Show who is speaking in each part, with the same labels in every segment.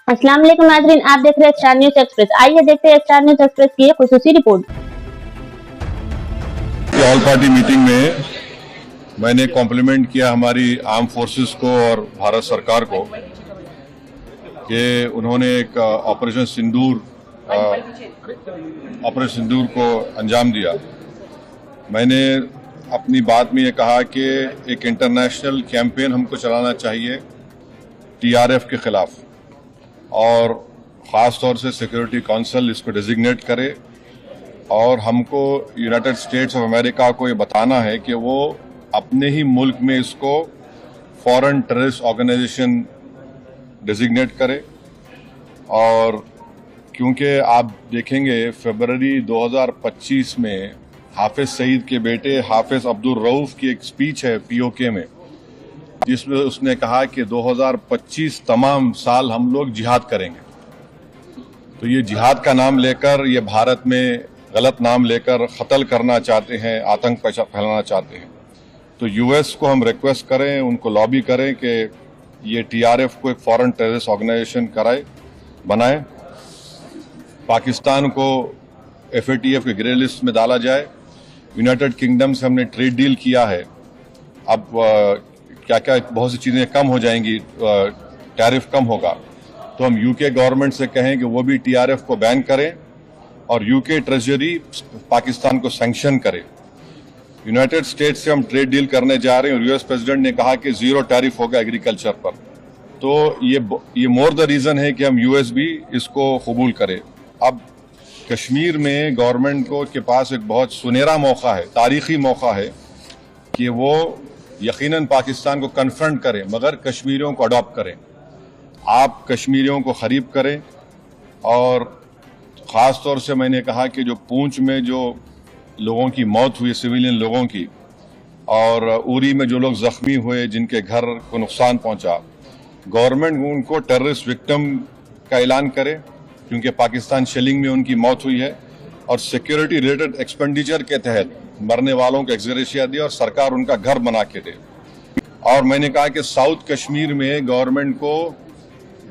Speaker 1: अस्सलाम वालेकुम नाज़रीन, आप देख रहे हैं स्टार न्यूज एक्सप्रेस। आइए देखते हैं स्टार न्यूज एक्सप्रेस की एक खुसूसी रिपोर्ट।
Speaker 2: ऑल पार्टी मीटिंग में मैंने कॉम्प्लीमेंट किया हमारी आर्म फोर्सेस को और भारत सरकार को कि उन्होंने एक ऑपरेशन सिंदूर को अंजाम दिया। मैंने अपनी बात में ये कहा कि एक इंटरनेशनल कैंपेन हमको चलाना चाहिए टीआरएफ के खिलाफ, और ख़ास तौर से सिक्योरिटी काउंसिल इसको डेजिग्नेट करे और हमको यूनाइटेड स्टेट्स ऑफ अमेरिका को ये बताना है कि वो अपने ही मुल्क में इसको फॉरेन टेररिस्ट ऑर्गेनाइजेशन डेजिग्नेट करे। और क्योंकि आप देखेंगे फरवरी 2025 में हाफिज सईद के बेटे हाफिज अब्दुल रऊफ की एक स्पीच है पीओके में, जिसमें उसने कहा कि 2025 तमाम साल हम लोग जिहाद करेंगे। तो ये जिहाद का नाम लेकर, ये भारत में गलत नाम लेकर कत्ल करना चाहते हैं, आतंक फैलाना चाहते हैं। तो यूएस को हम रिक्वेस्ट करें, उनको लॉबी करें कि ये टीआरएफ को एक फॉरेन टेररिस्ट ऑर्गेनाइजेशन बनाए, पाकिस्तान को एफएटीएफ के ग्रे लिस्ट में डाला जाए। यूनाइटेड किंगडम से हमने ट्रेड डील किया है, अब क्या क्या बहुत सी चीज़ें कम हो जाएंगी, टैरिफ कम होगा। तो हम यूके गवर्नमेंट से कहें कि वो भी टीआरएफ को बैन करें और यूके ट्रेजरी पाकिस्तान को सैंक्शन करे। यूनाइटेड स्टेट्स से हम ट्रेड डील करने जा रहे हैं और यूएस प्रेसिडेंट ने कहा कि 0 टैरिफ होगा एग्रीकल्चर पर। तो ये मोर द रीज़न है कि हम यूएस भी इसको कबूल करे। अब कश्मीर में गवर्नमेंट के पास एक बहुत सुनहरा मौका है, तारीखी मौका है कि वो यकीनन पाकिस्तान को कन्फ्रंट करें, मगर कश्मीरियों को अडॉप्ट करें। आप कश्मीरियों को खरीब करें। और ख़ास तौर से मैंने कहा कि जो पूंछ में जो लोगों की मौत हुई, सिविलियन लोगों की, और उरी में जो लोग ज़ख्मी हुए, जिनके घर को नुकसान पहुंचा, गवर्नमेंट उनको टेररिस्ट विक्टिम का ऐलान करे, क्योंकि पाकिस्तान शेलिंग में उनकी मौत हुई है, और सिक्योरिटी रिलेटेड एक्सपेंडिचर के तहत मरने वालों को एक्सग्रेशिया दी और सरकार उनका घर बना के दे। और मैंने कहा कि साउथ कश्मीर में गवर्नमेंट को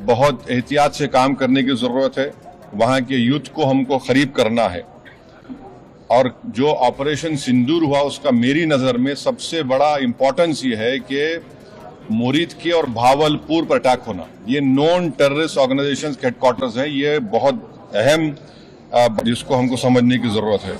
Speaker 2: बहुत एहतियात से काम करने की ज़रूरत है, वहाँ के यूथ को हमको खरीब करना है। और जो ऑपरेशन सिंदूर हुआ उसका मेरी नज़र में सबसे बड़ा इम्पोर्टेंस ये है कि मुरीद के और भावलपुर पर अटैक होना, ये नॉन टेररिस्ट ऑर्गेनाइजेशन के हेडक्वार्टर्स हैं, ये बहुत अहम जिसको हमको समझने की ज़रूरत है।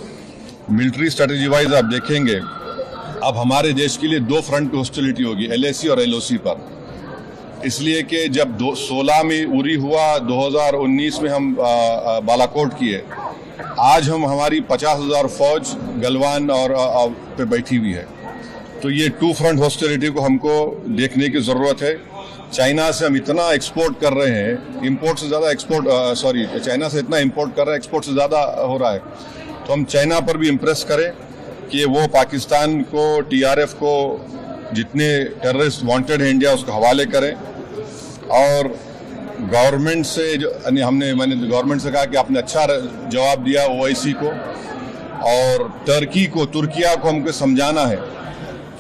Speaker 2: मिलिट्री स्ट्रेटेजी वाइज आप देखेंगे अब हमारे देश के लिए 2 फ्रंट पे हॉस्टिलिटी होगी, LAC और LOC पर। इसलिए कि जब 16 में उरी हुआ, 2019 में हम बालाकोट किए, आज हमारी 50,000 फौज गलवान और पे बैठी हुई है। तो ये 2 फ्रंट हॉस्टिलिटी को हमको देखने की ज़रूरत है। चाइना से हम इतना एक्सपोर्ट कर रहे हैं, इंपोर्ट से ज़्यादा चाइना से इतना इंपोर्ट कर रहे हैं, एक्सपोर्ट से ज़्यादा हो रहा है। तो हम चाइना पर भी इम्प्रेस करें कि वो पाकिस्तान को, टीआरएफ को, जितने टेररिस्ट वांटेड हैं इंडिया, उसको हवाले करें। और गवर्नमेंट से मैंने गवर्नमेंट से कहा कि आपने अच्छा जवाब दिया OIC को, और तुर्किया को हमको समझाना है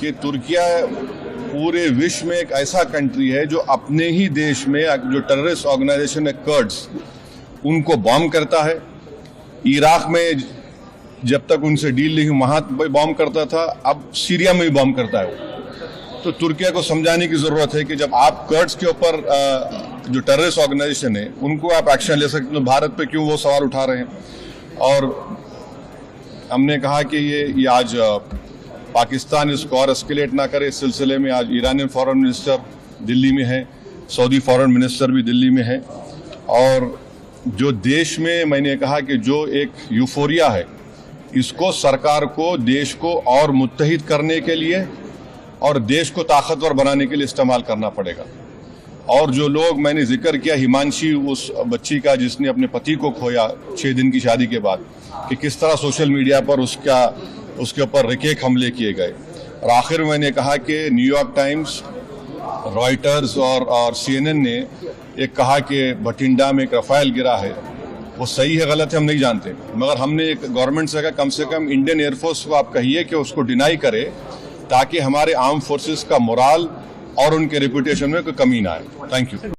Speaker 2: कि तुर्किया पूरे विश्व में एक ऐसा कंट्री है जो अपने ही देश में जो टेररिस्ट ऑर्गेनाइजेशन है कर्ड्स, उनको बॉम्ब करता है। इराक में जब तक उनसे डील नहीं हुई वहाँ बॉम्ब करता था, अब सीरिया में भी बॉम्ब करता है वो। तो तुर्किया को समझाने की ज़रूरत है कि जब आप कर्ड्स के ऊपर जो टेररिस्ट ऑर्गेनाइजेशन है उनको आप एक्शन ले सकते, तो भारत पे क्यों वो सवाल उठा रहे हैं। और हमने कहा कि ये आज पाकिस्तान इसको और एस्केलेट ना करे। इस सिलसिले में आज ईरानियन फॉरेन मिनिस्टर दिल्ली में है, सऊदी फॉरेन मिनिस्टर भी दिल्ली में है। और जो देश में मैंने कहा कि जो एक यूफोरिया है, इसको सरकार को देश को और मुत्तहिद करने के लिए और देश को ताकतवर बनाने के लिए इस्तेमाल करना पड़ेगा। और जो लोग मैंने जिक्र किया, हिमांशी, उस बच्ची का जिसने अपने पति को खोया 6 दिन की शादी के बाद, कि किस तरह सोशल मीडिया पर उसके ऊपर रिकेक हमले किए गए। और आखिर में मैंने कहा कि न्यूयॉर्क टाइम्स, रॉयटर्स और CNN ने एक कहा कि बठिंडा में एक रफाल गिरा है, वो सही है गलत है हम नहीं जानते, मगर हमने एक गवर्नमेंट से कहा कम से कम इंडियन एयरफोर्स को आप कहिए कि उसको डिनाई करे, ताकि हमारे आर्म फोर्सेस का मोराल और उनके रेपुटेशन में कोई कमी ना आए। Thank you.